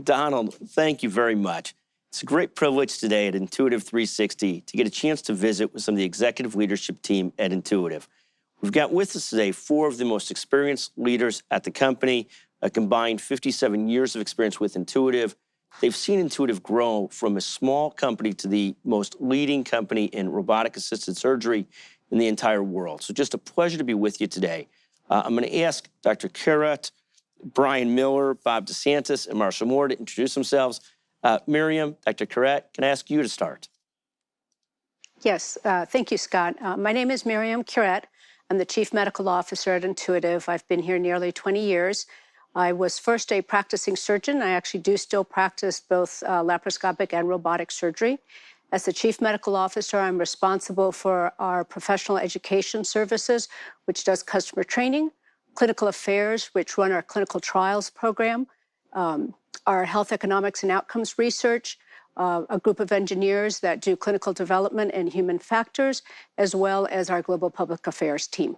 Donald, thank you very much. It's a great privilege today at Intuitive360 to get a chance to visit with some of the executive leadership team at Intuitive. We've got with us today 4 of the most experienced leaders at the company, a combined 57 years of experience with Intuitive. They've seen Intuitive grow from a small company to the most leading company in robotic-assisted surgery in the entire world. So just a pleasure to be with you today. I'm going to ask Dr. CURET, Brian Miller, Bob DeSantis, and Marshall Moore to introduce themselves. MYRIAM, Dr. CURET, can I ask you to start? Yes, thank you, Scott. My name is MYRIAM CURET. I'm the Chief Medical Officer at Intuitive. I've been here nearly 20 years. I was first a practicing surgeon. I actually do still practice both laparoscopic and robotic surgery. As the Chief Medical Officer, I'm responsible for our professional education services, which does customer training, clinical affairs, which run our clinical trials program, our health economics and outcomes research, a group of engineers that do clinical development and human factors, as well as our global public affairs team.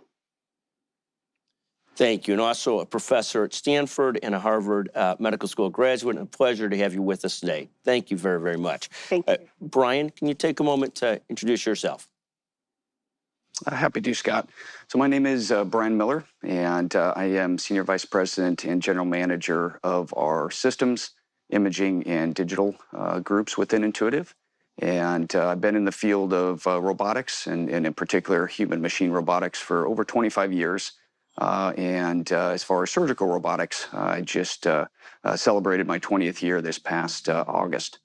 Thank you. And also a professor at Stanford and a Harvard Medical School graduate. And a pleasure to have you with us today. Thank you very, very much. Thank you. Brian, can you take a moment to introduce yourself? Happy to, Scott. So my name is Brian Miller, and I am Senior Vice President and General Manager of our systems, imaging, and digital groups within Intuitive. And I've been in the field of robotics, and in particular human-machine robotics, for over 25 years. As far as surgical robotics, I just celebrated my 20th year this past August.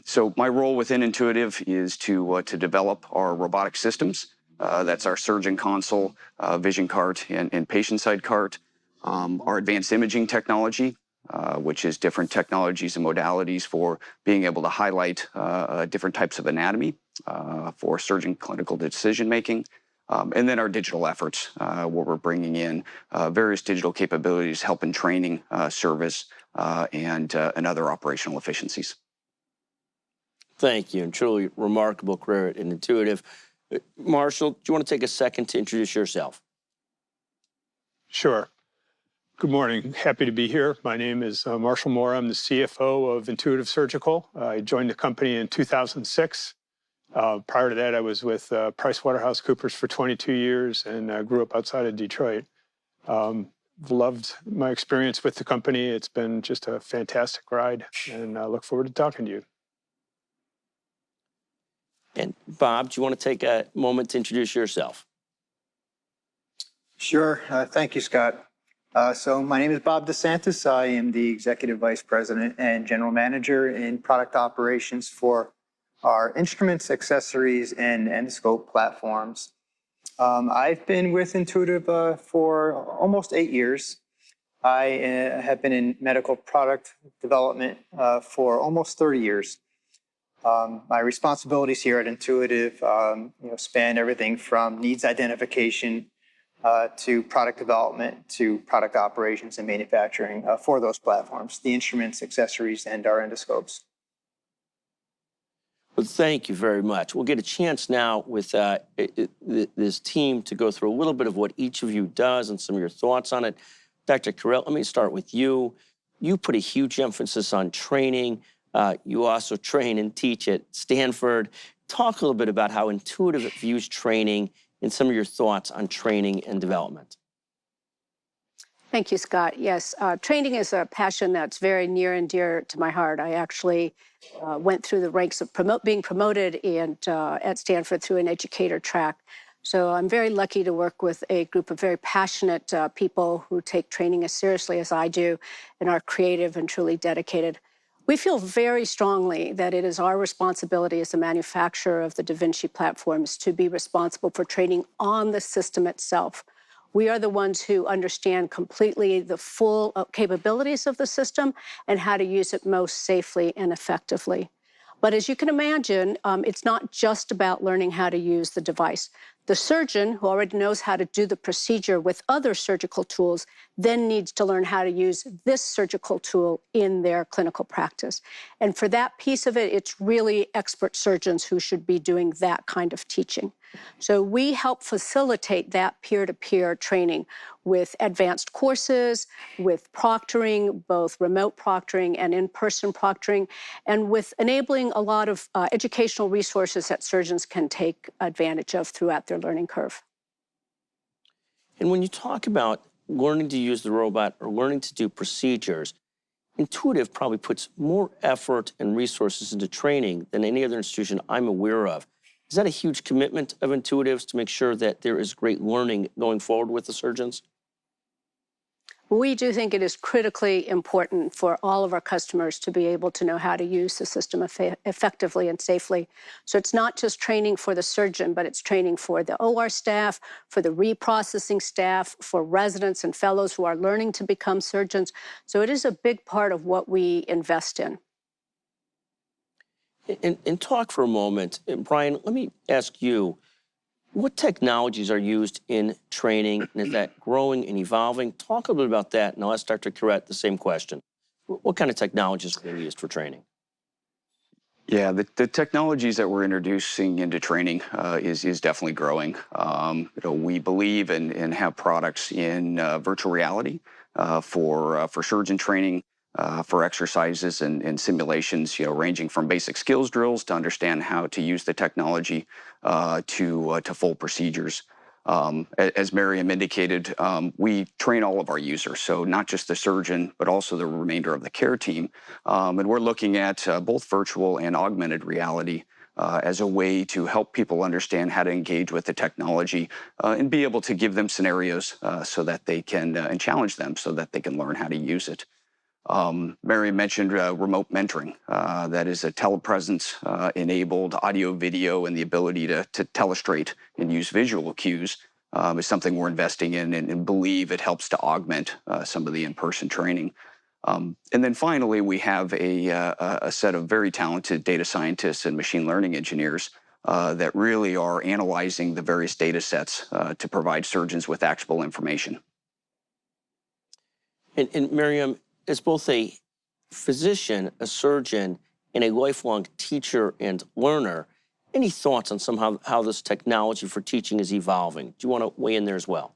So my role within Intuitive is to develop our robotic systems. That's our surgeon console, vision cart, and patient side cart. Our advanced imaging technology, which is different technologies and modalities for being able to highlight different types of anatomy for surgeon clinical decision making. And then our digital efforts, where we're bringing in various digital capabilities, help in training, service, and other operational efficiencies. Thank you, and truly remarkable career at Intuitive. Marshall, do you want to take a second to introduce yourself? Sure. Good morning. Happy to be here. My name is Marshall Moore. I'm the CFO of Intuitive Surgical. I joined the company in 2006. Prior to that, I was with PricewaterhouseCoopers for 22 years and grew up outside of Detroit. Loved my experience with the company. It's been just a fantastic ride, and I look forward to talking to you. And Bob, do you want to take a moment to introduce yourself? Sure. Thank you, Scott. So my name is Bob DeSantis. I am the Executive Vice President and General Manager in Product Operations for our instruments, accessories, and endoscope platforms. I've been with Intuitive for almost 8 years. I have been in medical product development for almost 30 years. My responsibilities here at Intuitive span everything from needs identification to product development to product operations and manufacturing for those platforms, the instruments, accessories, and our endoscopes. Well, thank you very much. We'll get a chance now with this team to go through a little bit of what each of you does and some of your thoughts on it. Dr. CURET, let me start with you. You put a huge emphasis on training. You also train and teach at Stanford. Talk a little bit about how Intuitive views training and some of your thoughts on training and development. Thank you, Scott. Yes, training is a passion that's very near and dear to my heart. I actually went through the ranks of being promoted and at Stanford through an educator track. So I'm very lucky to work with a group of very passionate people who take training as seriously as I do and are creative and truly dedicated. We feel very strongly that it is our responsibility as the manufacturer of the Da Vinci platforms to be responsible for training on the system itself. We are the ones who understand completely the full capabilities of the system and how to use it most safely and effectively. But as you can imagine, it's not just about learning how to use the device. The surgeon, who already knows how to do the procedure with other surgical tools, then needs to learn how to use this surgical tool in their clinical practice. And for that piece of it, it's really expert surgeons who should be doing that kind of teaching. So we help facilitate that peer-to-peer training with advanced courses, with proctoring, both remote proctoring and in-person proctoring, and with enabling a lot of educational resources that surgeons can take advantage of throughout their learning curve. And when you talk about learning to use the robot or learning to do procedures, Intuitive probably puts more effort and resources into training than any other institution I'm aware of. Is that a huge commitment of Intuitive's to make sure that there is great learning going forward with the surgeons? We do think it is critically important for all of our customers to be able to know how to use the system effectively and safely. So it's not just training for the surgeon, but it's training for the OR staff, for the reprocessing staff, for residents and fellows who are learning to become surgeons. So it is a big part of what we invest in. And talk for a moment. And Brian, let me ask you, what technologies are used in training, and is that growing and evolving? Talk a little bit about that, and I'll ask Dr. CURET the same question. What kind of technologies are being used for training? Yeah, the technologies that we're introducing into training is definitely growing. We believe and have products in virtual reality for surgeon training, for exercises and simulations, ranging from basic skills drills to understand how to use the technology to full procedures. As MYRIAM indicated, we train all of our users, so not just the surgeon, but also the remainder of the care team. And we're looking at both virtual and augmented reality as a way to help people understand how to engage with the technology and be able to give them scenarios so that they can, and challenge them so that they can learn how to use it. Mary mentioned remote mentoring. That is a telepresence enabled audio, video, and the ability to telestrate and use visual cues is something we're investing in and believe it helps to augment some of the in-person training. And then finally, we have a set of very talented data scientists and machine learning engineers that really are analyzing the various data sets to provide surgeons with actionable information. And MYRIAM, as both a physician, a surgeon, and a lifelong teacher and learner, any thoughts on how this technology for teaching is evolving? Do you want to weigh in there as well?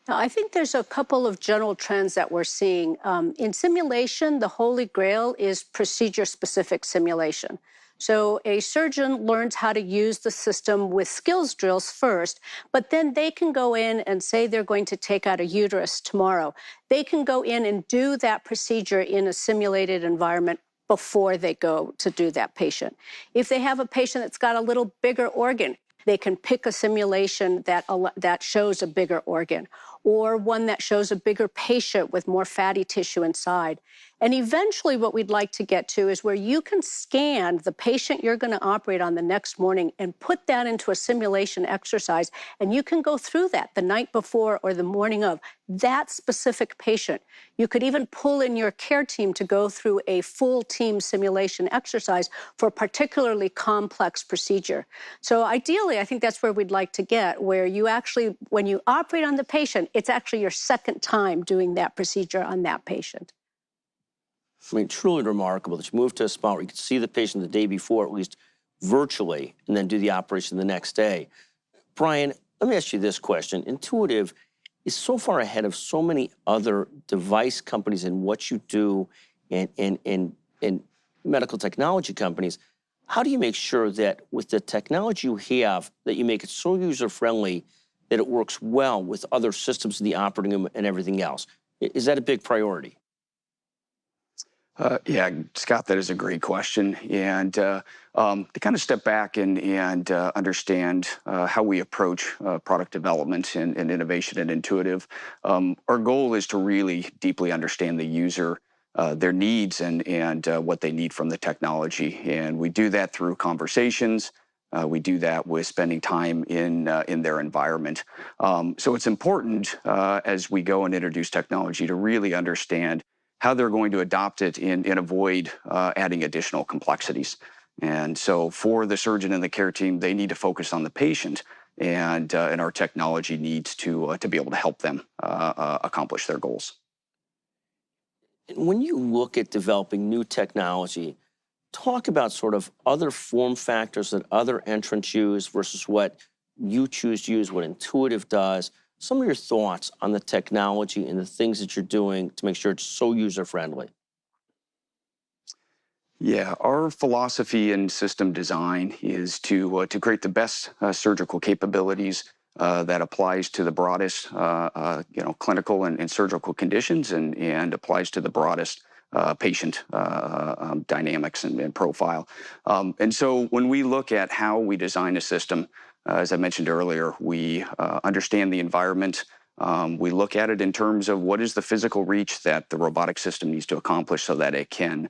Now, I think there's a couple of general trends that we're seeing. In simulation, the holy grail is procedure-specific simulation. So a surgeon learns how to use the system with skills drills first, but then they can go in and say they're going to take out a uterus tomorrow. They can go in and do that procedure in a simulated environment before they go to do that patient. If they have a patient that's got a little bigger organ, they can pick a simulation that shows a bigger organ, or one that shows a bigger patient with more fatty tissue inside. And eventually what we'd like to get to is where you can scan the patient you're going to operate on the next morning and put that into a simulation exercise, and you can go through that the night before or the morning of that specific patient. You could even pull in your care team to go through a full team simulation exercise for a particularly complex procedure. So ideally, I think that's where we'd like to get, where you actually, when you operate on the patient, it's actually your second time doing that procedure on that patient. I mean, truly remarkable that you moved to a spot where you could see the patient the day before, at least virtually, and then do the operation the next day. Brian, let me ask you this question. Intuitive is so far ahead of so many other device companies in what you do and medical technology companies. How do you make sure that with the technology you have, that you make it so user-friendly that it works well with other systems in the operating room and everything else? Is that a big priority? Yeah, Scott, that is a great question. And to kind of step back and understand how we approach product development and innovation at Intuitive, our goal is to really deeply understand the user, their needs, and what they need from the technology. And we do that through conversations. We do that with spending time in their environment. So it's important as we go and introduce technology to really understand how they're going to adopt it and avoid adding additional complexities. And so for the surgeon and the care team, they need to focus on the patient, and our technology needs to be able to help them accomplish their goals. When you look at developing new technology, Talk about sort of other form factors that other entrants use versus what you choose to use, what Intuitive does. Some of your thoughts on the technology and the things that you're doing to make sure it's so user-friendly. Yeah, our philosophy in system design is to create the best surgical capabilities that applies to the broadest, clinical and surgical conditions, and applies to the broadest patient dynamics and profile. And so when we look at how we design a system, as I mentioned earlier, we understand the environment. We look at it in terms of what is the physical reach that the robotic system needs to accomplish so that it can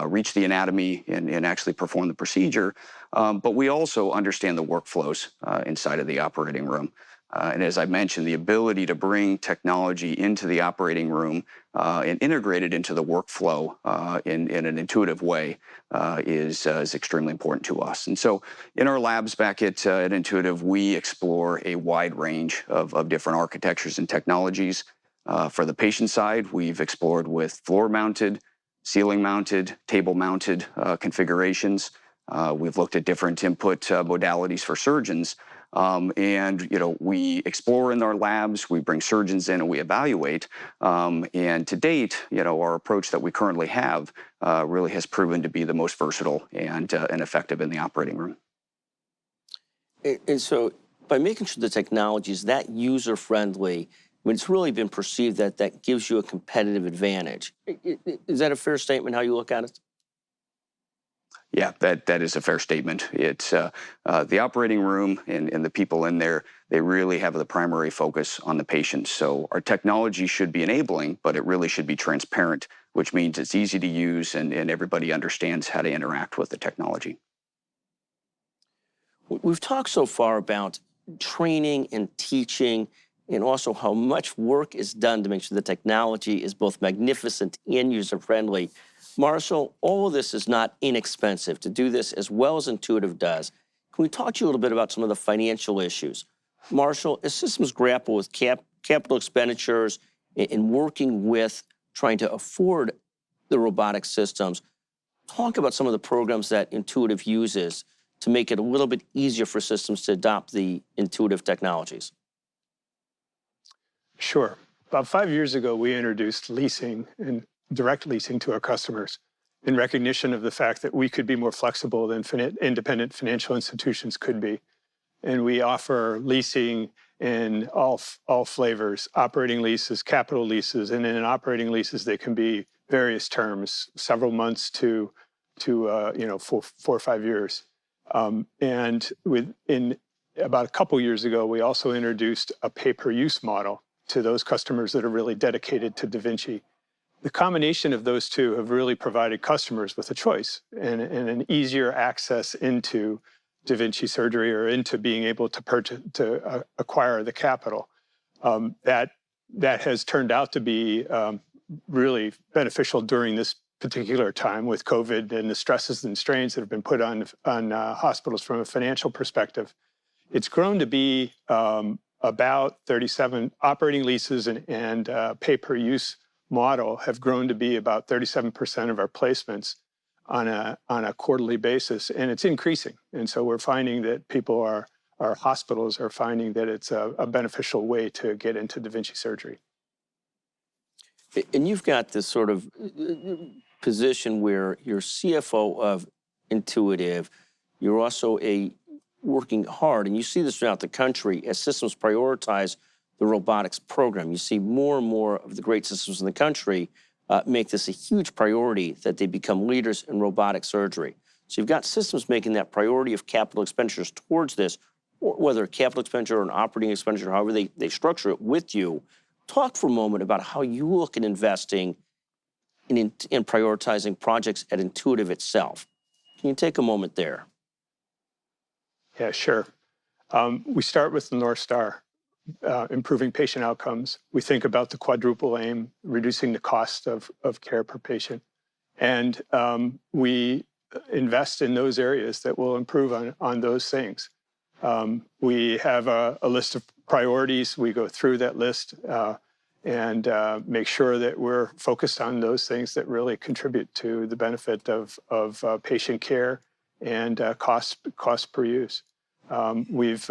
reach the anatomy and actually perform the procedure. But we also understand the workflows inside of the operating room. And as I mentioned, the ability to bring technology into the operating room and integrate it into the workflow in an intuitive way is extremely important to us. And so in our labs back at Intuitive, we explore a wide range of different architectures and technologies. For the patient side, we've explored with floor-mounted, ceiling-mounted, table-mounted configurations. We've looked at different input modalities for surgeons. We explore in our labs, we bring surgeons in and we evaluate. And to date, our approach that we currently have really has proven to be the most versatile and effective in the operating room. And so by making sure the technology is that user-friendly, I mean, it's really been perceived that that gives you a competitive advantage. Is that a fair statement, how you look at it? Yeah, that is a fair statement. It's the operating room and the people in there, they really have the primary focus on the patient. So our technology should be enabling, but it really should be transparent, which means it's easy to use and everybody understands how to interact with the technology. We've talked so far about training and teaching and also how much work is done to make sure the technology is both magnificent and user-friendly. Marshall, all of this is not inexpensive. To do this as well as Intuitive does, can we talk to you a little bit about some of the financial issues? Marshall, as systems grapple with capital expenditures and working with trying to afford the robotic systems, talk about some of the programs that Intuitive uses to make it a little bit easier for systems to adopt the Intuitive technologies. Sure. About 5 years ago, we introduced leasing and direct leasing to our customers in recognition of the fact that we could be more flexible than independent financial institutions could be. And we offer leasing in all flavors, operating leases, capital leases, and in operating leases, they can be various terms, several months to 4 or 5 years. And in about a couple years ago, we also introduced a pay-per-use model to those customers that are really dedicated to Da Vinci. The combination of those two have really provided customers with a choice and an easier access into Da Vinci surgery or into being able to purchase, to acquire the capital. That has turned out to be really beneficial during this particular time with COVID and the stresses and strains that have been put on hospitals from a financial perspective. It's grown to be about 37 operating leases and pay-per-use model have grown to be about 37% of our placements on a quarterly basis, and it's increasing. And so we're finding that our hospitals are finding that it's a beneficial way to get into Da Vinci surgery. And you've got this sort of position where you're CFO of Intuitive. You're also working hard, and you see this throughout the country as systems prioritize the robotics program. You see more and more of the great systems in the country make this a huge priority that they become leaders in robotic surgery. So you've got systems making that priority of capital expenditures towards this, or whether a capital expenditure or an operating expenditure, however they structure it with you. Talk for a moment about how you look at investing in prioritizing projects at Intuitive itself. Can you take a moment there? Yeah, sure. We start with the North Star, improving patient outcomes. We think about the quadruple aim, reducing the cost of care per patient. And we invest in those areas that will improve on those things. We have a list of priorities. We go through that list and make sure that we're focused on those things that really contribute to the benefit of patient care and cost per use. We've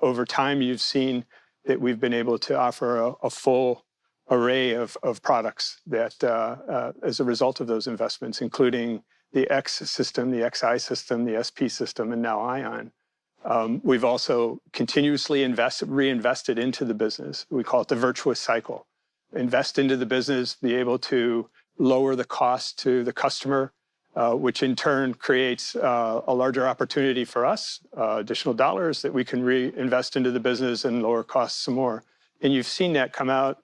over time, you've seen that we've been able to offer a full array of products that, as a result of those investments, including the X system, the XI system, the SP system, and now Ion. We've also continuously reinvested into the business. We call it the virtuous cycle. Invest into the business, be able to lower the cost to the customer, which in turn creates a larger opportunity for us, additional dollars that we can reinvest into the business and lower costs some more. And you've seen that come out.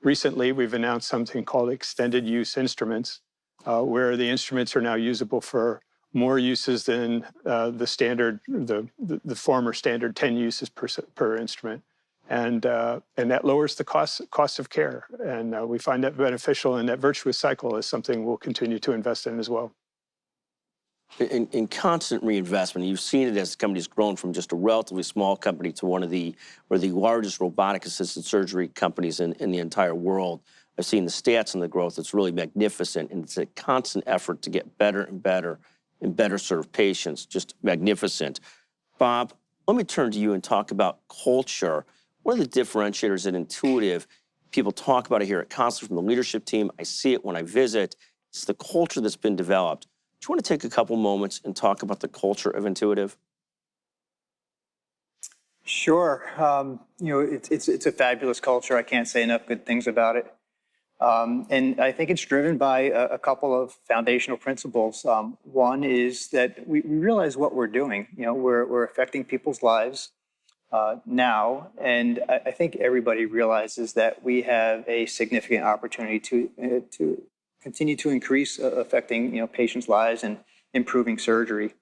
Recently, we've announced something called extended use instruments, where the instruments are now usable for more uses than the former standard 10 uses per instrument. And that lowers the cost of care. And we find that beneficial, and that virtuous cycle is something we'll continue to invest in as well. In constant reinvestment, you've seen it as the company's grown from just a relatively small company to one of the largest robotic-assisted surgery companies in the entire world. I've seen the stats and the growth. It's really magnificent, and it's a constant effort to get better and better and better serve patients. Just magnificent. Bob, let me turn to you and talk about culture. One of the differentiators at Intuitive, people talk about it here at constantly from the leadership team. I see it when I visit. It's the culture that's been developed. Do you want to take a couple moments and talk about the culture of Intuitive? Sure. It's a fabulous culture. I can't say enough good things about it. And I think it's driven by a couple of foundational principles. One is that we realize what we're doing. We're affecting people's lives now, and I think everybody realizes that we have a significant opportunity to continue to increase affecting patients' lives and improving surgery.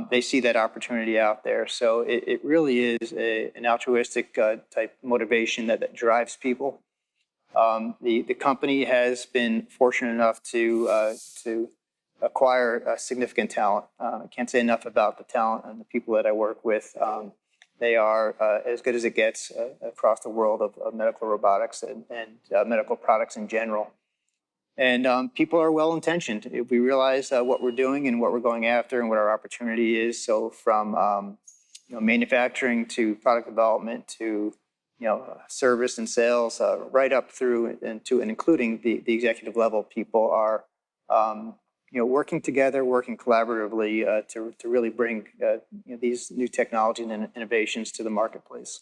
They see that opportunity out there, so it really is an altruistic type motivation that drives people. The company has been fortunate enough to acquire significant talent. I can't say enough about the talent and the people that I work with. They are as good as it gets across the world of medical robotics and medical products in general. And people are well-intentioned. If we realize what we're doing and what we're going after and what our opportunity is, so from manufacturing to product development to service and sales, right up through and including the executive level, people are working together, working collaboratively to really bring these new technologies and innovations to the marketplace.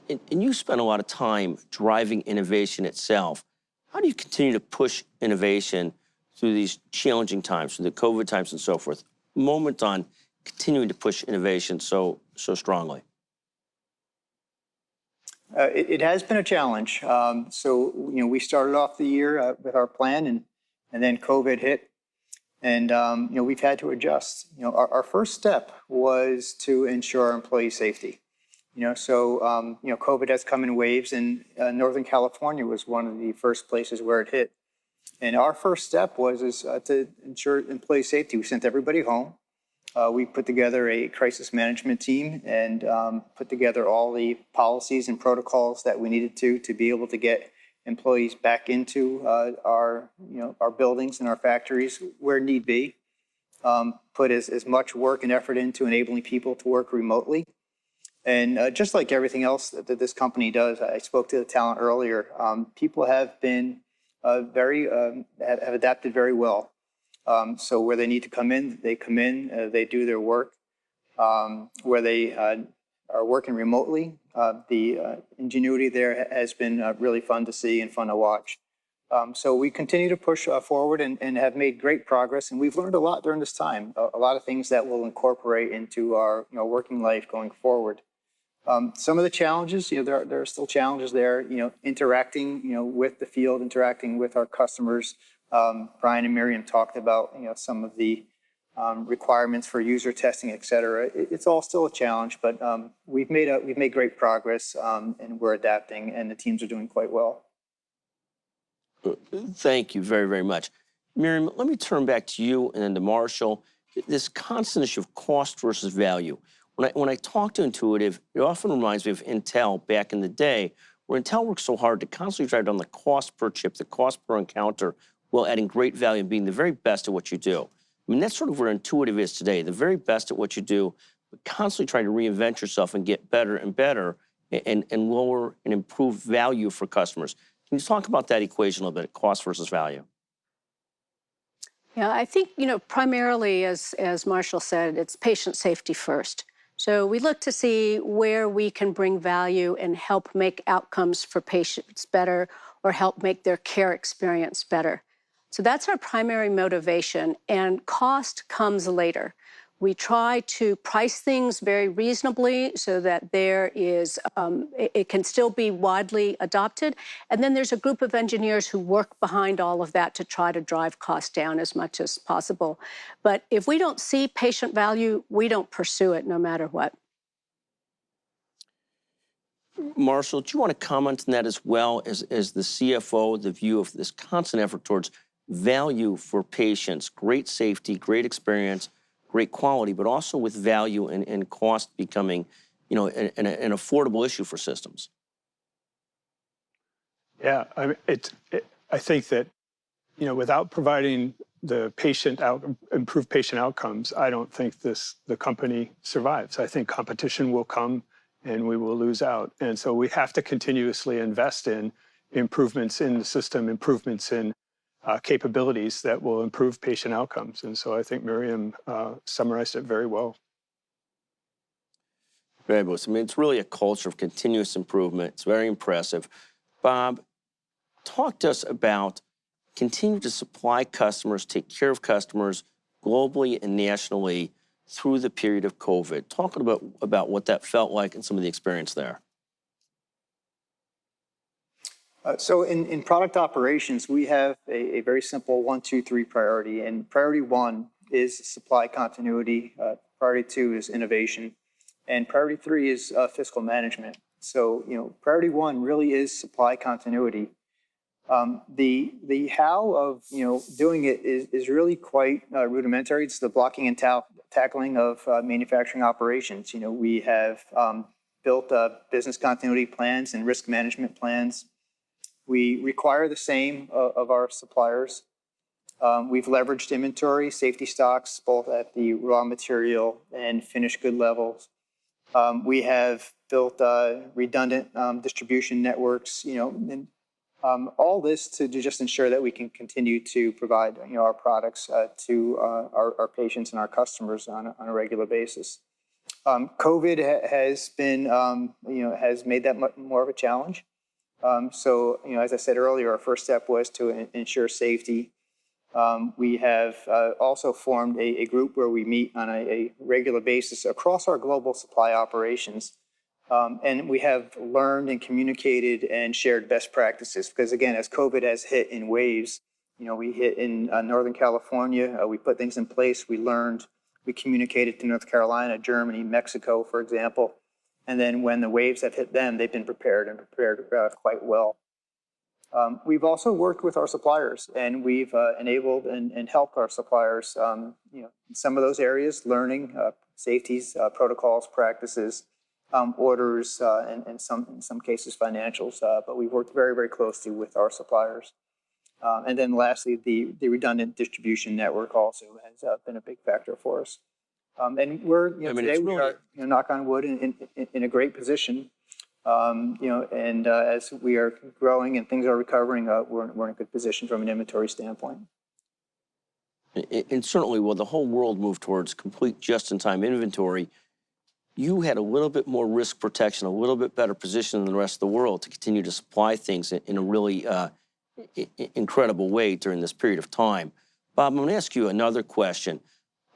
And you spend a lot of time driving innovation itself. How do you continue to push innovation through these challenging times, through the COVID times and so forth? Moment on continuing to push innovation so strongly. It has been a challenge. So we started off the year with our plan, and then COVID hit, and we've had to adjust. Our first step was to ensure our employee safety. COVID has come in waves, and Northern California was one of the first places where it hit. And our first step was to ensure employee safety. We sent everybody home. We put together a crisis management team and put together all the policies and protocols that we needed to be able to get employees back into our buildings and our factories where need be. Put as much work and effort into enabling people to work remotely. And just like everything else that this company does, I spoke to the talent earlier, people have been have adapted very well. So where they need to come in, they come in, they do their work. Where they are working remotely, the ingenuity there has been really fun to see and fun to watch. So we continue to push forward and have made great progress. And we've learned a lot during this time, a lot of things that we'll incorporate into our working life going forward. Some of the challenges, there are still challenges there, interacting, with the field, interacting with our customers. Brian and MYRIAM talked about, some of the requirements for user testing, et cetera. It's all still a challenge, but we've made great progress, and we're adapting, and the teams are doing quite well. Thank you very, very much. MYRIAM, let me turn back to you and then to Marshall. This constant issue of cost versus value. When I talk to Intuitive, it often reminds me of Intel back in the day where Intel works so hard to constantly drive down the cost per chip, the cost per encounter, while adding great value and being the very best at what you do. I mean, that's sort of where Intuitive is today, the very best at what you do, but constantly trying to reinvent yourself and get better and better and lower and improve value for customers. Can you talk about that equation a little bit, cost versus value? Yeah, I think, primarily, as Marshall said, it's patient safety first. So we look to see where we can bring value and help make outcomes for patients better or help make their care experience better. So that's our primary motivation, and cost comes later. We try to price things very reasonably so that there is, it can still be widely adopted. And then there's a group of engineers who work behind all of that to try to drive costs down as much as possible. But if we don't see patient value, we don't pursue it no matter what. Marshall, do you want to comment on that as well as the CFO, the view of this constant effort towards value for patients, great safety, great experience, great quality, but also with value and cost becoming, an affordable issue for systems? Yeah, I mean, I think that, without providing the improved patient outcomes, I don't think the company survives. I think competition will come and we will lose out. And so we have to continuously invest in improvements in the system, improvements in capabilities that will improve patient outcomes. And so I think MYRIAM summarized it very well. Fabulous. I mean, it's really a culture of continuous improvement. It's very impressive. Bob, talk to us about continue to supply customers, take care of customers globally and nationally through the period of COVID. Talk about what that felt like and some of the experience there. So in product operations, we have a very simple 1, 2, 3 priority. And priority 1 is supply continuity. Priority 2 is innovation. And priority 3 is fiscal management. So, priority 1 really is supply continuity. The how of, doing it is really quite rudimentary. It's the blocking and tackling of manufacturing operations. We have built business continuity plans and risk management plans. We require the same of our suppliers. We've leveraged inventory, safety stocks, both at the raw material and finished good levels. We have built redundant distribution networks, and all this to just ensure that we can continue to provide, our products to our patients and our customers on a regular basis. COVID has been, has made that more of a challenge. So, as I said earlier, our first step was to ensure safety. We have also formed a group where we meet on a regular basis across our global supply operations. And we have learned and communicated and shared best practices because, again, as COVID has hit in waves, we hit in Northern California, we put things in place, we learned, we communicated to North Carolina, Germany, Mexico, for example. And then when the waves have hit them, they've been prepared quite well. We've also worked with our suppliers, and we've enabled and helped our suppliers, in some of those areas, learning safeties, protocols, practices, orders, and in some cases financials. But we've worked very, very closely with our suppliers. And then lastly, the redundant distribution network also has been a big factor for us. And we're, today we are, knock on wood, in a great position. And as we are growing and things are recovering, we're in a good position from an inventory standpoint. And certainly, while the whole world moved towards complete just-in-time inventory, you had a little bit more risk protection, a little bit better position than the rest of the world to continue to supply things in a really incredible way during this period of time. Bob, I'm going to ask you another question.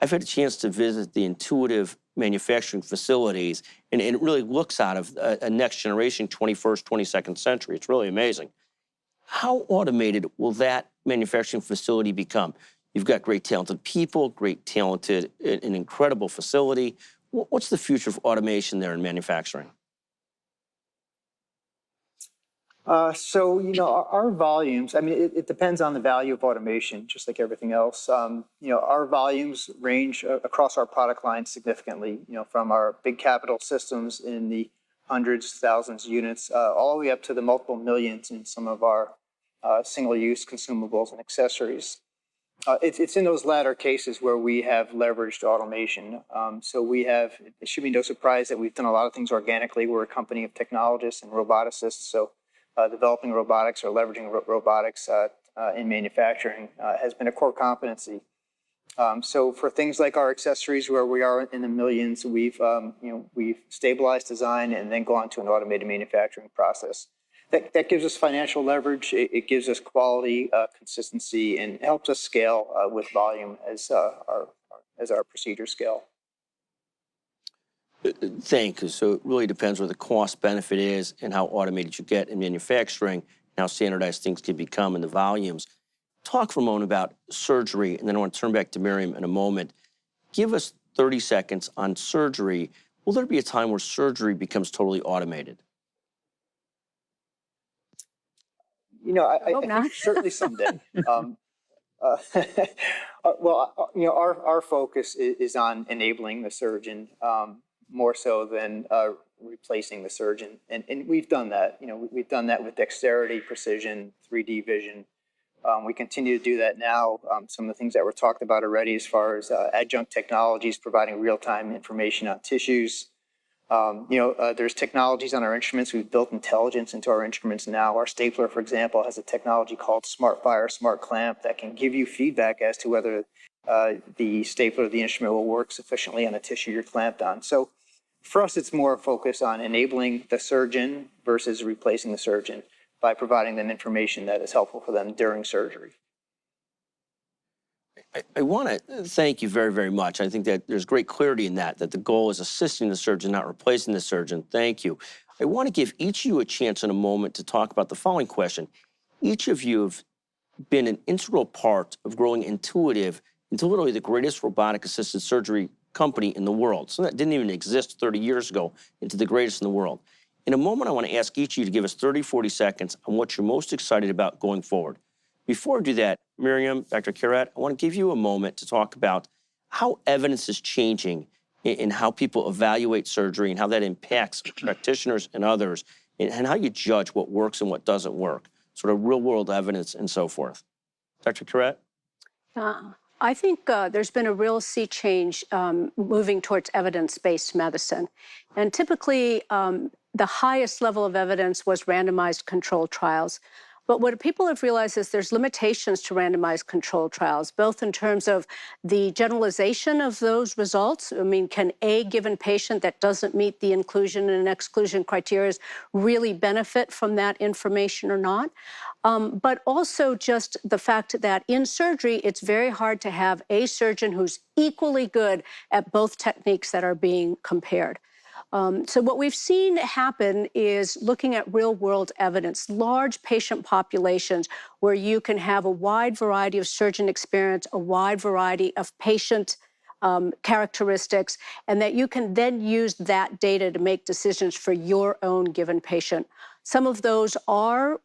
I've had a chance to visit the Intuitive manufacturing facilities, and it really looks out of a next generation 21st, 22nd century. It's really amazing. How automated will that manufacturing facility become? You've got great talented people, great talented, an incredible facility. What's the future of automation there in manufacturing? So, our volumes, I mean, it depends on the value of automation, just like everything else. Our volumes range across our product line significantly, from our big capital systems in the hundreds, thousands of units, all the way up to the multiple millions in some of our single-use consumables and accessories. It's in those latter cases where we have leveraged automation. So we have, it should be no surprise that we've done a lot of things organically. We're a company of technologists and roboticists. So developing robotics or leveraging robotics in manufacturing has been a core competency. So for things like our accessories, where we are in the millions, we've stabilized design and then gone to an automated manufacturing process. That gives us financial leverage. It gives us quality, consistency, and helps us scale with volume as our procedures scale. Thank you. So it really depends where the cost benefit is and how automated you get in manufacturing, and how standardized things can become in the volumes. Talk for a moment about surgery, and then I want to turn back to MYRIAM in a moment. Give us 30 seconds on surgery. Will there be a time where surgery becomes totally automated? I think certainly someday. Our focus is on enabling the surgeon more so than replacing the surgeon, and we've done that. We've done that with dexterity, precision, 3D vision. We continue to do that now. Some of the things that were talked about already, as far as adjunct technologies providing real-time information on tissues. There's technologies on our instruments. We've built intelligence into our instruments now. Our stapler, for example, has a technology called Smart Fire, Smart Clamp that can give you feedback as to whether the stapler or the instrument will work sufficiently on a tissue you're clamped on. So for us, it's more a focus on enabling the surgeon versus replacing the surgeon by providing them information that is helpful for them during surgery. I want to thank you very, very much. I think that there's great clarity in that the goal is assisting the surgeon, not replacing the surgeon. Thank you. I want to give each of you a chance in a moment to talk about the following question. Each of you have been an integral part of growing Intuitive into literally the greatest robotic-assisted surgery company in the world. So that didn't even exist 30 years ago, into the greatest in the world. In a moment, I want to ask each of you to give us 30, 40 seconds on what you're most excited about going forward. Before I do that, MYRIAM, Dr. CURET, I want to give you a moment to talk about how evidence is changing in how people evaluate surgery and how that impacts practitioners and others, and how you judge what works and what doesn't work, sort of real-world evidence and so forth. Dr. CURET? I think there's been a real sea change moving towards evidence-based medicine. And typically, the highest level of evidence was randomized controlled trials. But what people have realized is there's limitations to randomized controlled trials, both in terms of the generalization of those results. I mean, can a given patient that doesn't meet the inclusion and exclusion criteria really benefit from that information or not? But also just the fact that in surgery, it's very hard to have a surgeon who's equally good at both techniques that are being compared. So what we've seen happen is looking at real-world evidence, large patient populations where you can have a wide variety of surgeon experience, a wide variety of patient characteristics, and that you can then use that data to make decisions for your own given patient. Some of those are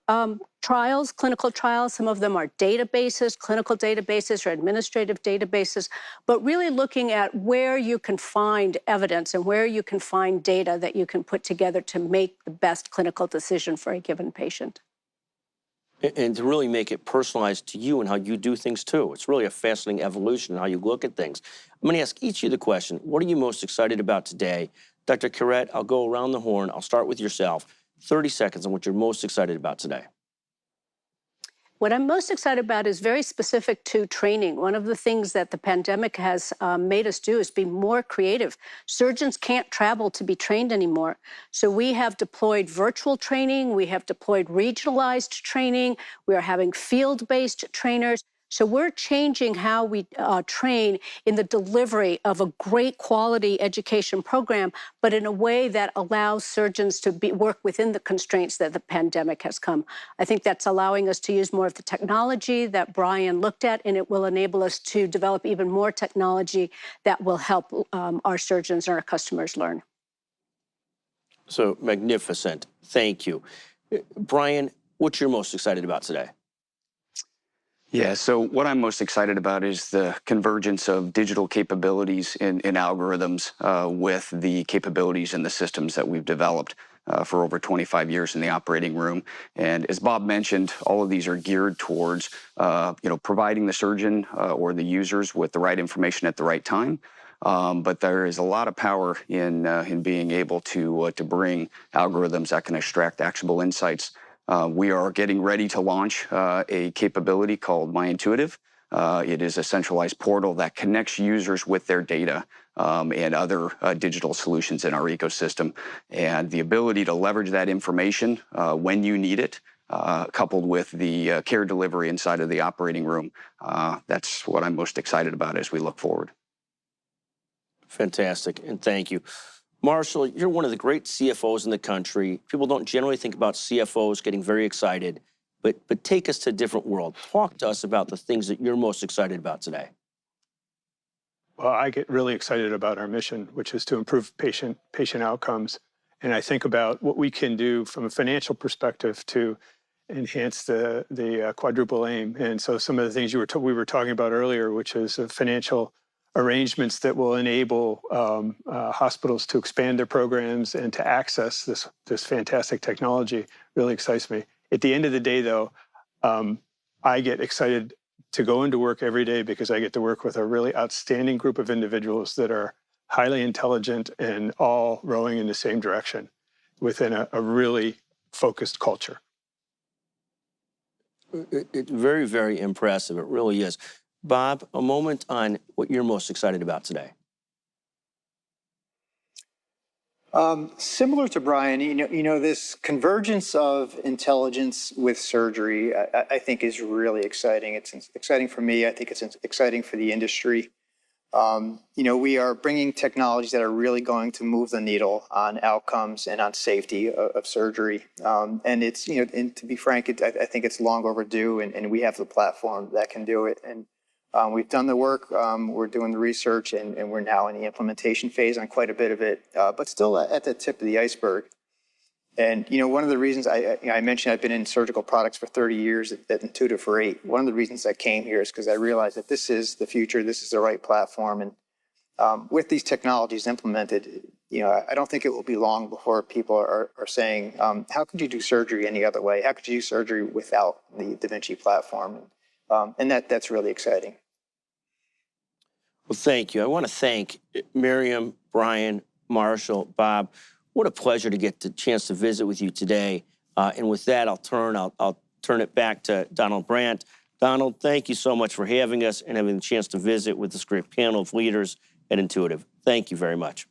trials, clinical trials. Some of them are databases, clinical databases or administrative databases, but really looking at where you can find evidence and where you can find data that you can put together to make the best clinical decision for a given patient. And to really make it personalized to you and how you do things too. It's really a fascinating evolution in how you look at things. I'm going to ask each of you the question, what are you most excited about today? Dr. CURET, I'll go around the horn. I'll start with yourself. 30 seconds on what you're most excited about today. What I'm most excited about is very specific to training. One of the things that the pandemic has made us do is be more creative. Surgeons can't travel to be trained anymore. So we have deployed virtual training. We have deployed regionalized training. We are having field-based trainers. So we're changing how we train in the delivery of a great quality education program, but in a way that allows surgeons to work within the constraints that the pandemic has come. I think that's allowing us to use more of the technology that Brian looked at, and it will enable us to develop even more technology that will help our surgeons and our customers learn. So magnificent. Thank you. Brian, what you're most excited about today? Yeah, so what I'm most excited about is the convergence of digital capabilities in algorithms with the capabilities and the systems that we've developed. for over 25 years in the operating room. And as Bob mentioned, all of these are geared towards providing the surgeon or the users with the right information at the right time. But there is a lot of power in being able to bring algorithms that can extract actionable insights. We are getting ready to launch a capability called MyIntuitive. It is a centralized portal that connects users with their data and other digital solutions in our ecosystem. And the ability to leverage that information when you need it, coupled with the care delivery inside of the operating room, that's what I'm most excited about as we look forward. Fantastic, and thank you. Marshall, you're one of the great CFOs in the country. People don't generally think about CFOs getting very excited, but take us to a different world. Talk to us about the things that you're most excited about today. Well, I get really excited about our mission, which is to improve patient outcomes. And I think about what we can do from a financial perspective to enhance the quadruple aim. And so some of the things we were talking about earlier, which is financial arrangements that will enable hospitals to expand their programs and to access this fantastic technology, really excites me. At the end of the day, though, I get excited to go into work every day because I get to work with a really outstanding group of individuals that are highly intelligent and all rowing in the same direction within a really focused culture. It's very, very impressive. It really is. Bob, a moment on what you're most excited about today. Similar to Brian, this convergence of intelligence with surgery, I think is really exciting. It's exciting for me. I think it's exciting for the industry. We are bringing technologies that are really going to move the needle on outcomes and on safety of surgery. And it's, and to be frank, I think it's long overdue, and we have the platform that can do it. And we've done the work, we're doing the research, and we're now in the implementation phase on quite a bit of it, but still at the tip of the iceberg. And, one of the reasons I mentioned I've been in surgical products for 30 years at Intuitive for 8. One of the reasons I came here is because I realized that this is the future, this is the right platform. And with these technologies implemented, I don't think it will be long before people are saying, how could you do surgery any other way? How could you do surgery without the Da Vinci platform? And that's really exciting. Well, thank you. I want to thank MYRIAM, Brian, Marshall, Bob. What a pleasure to get the chance to visit with you today. And with that, I'll turn it back to Donald Brandt. Donald, thank you so much for having us and having the chance to visit with this great panel of leaders at Intuitive. Thank you very much.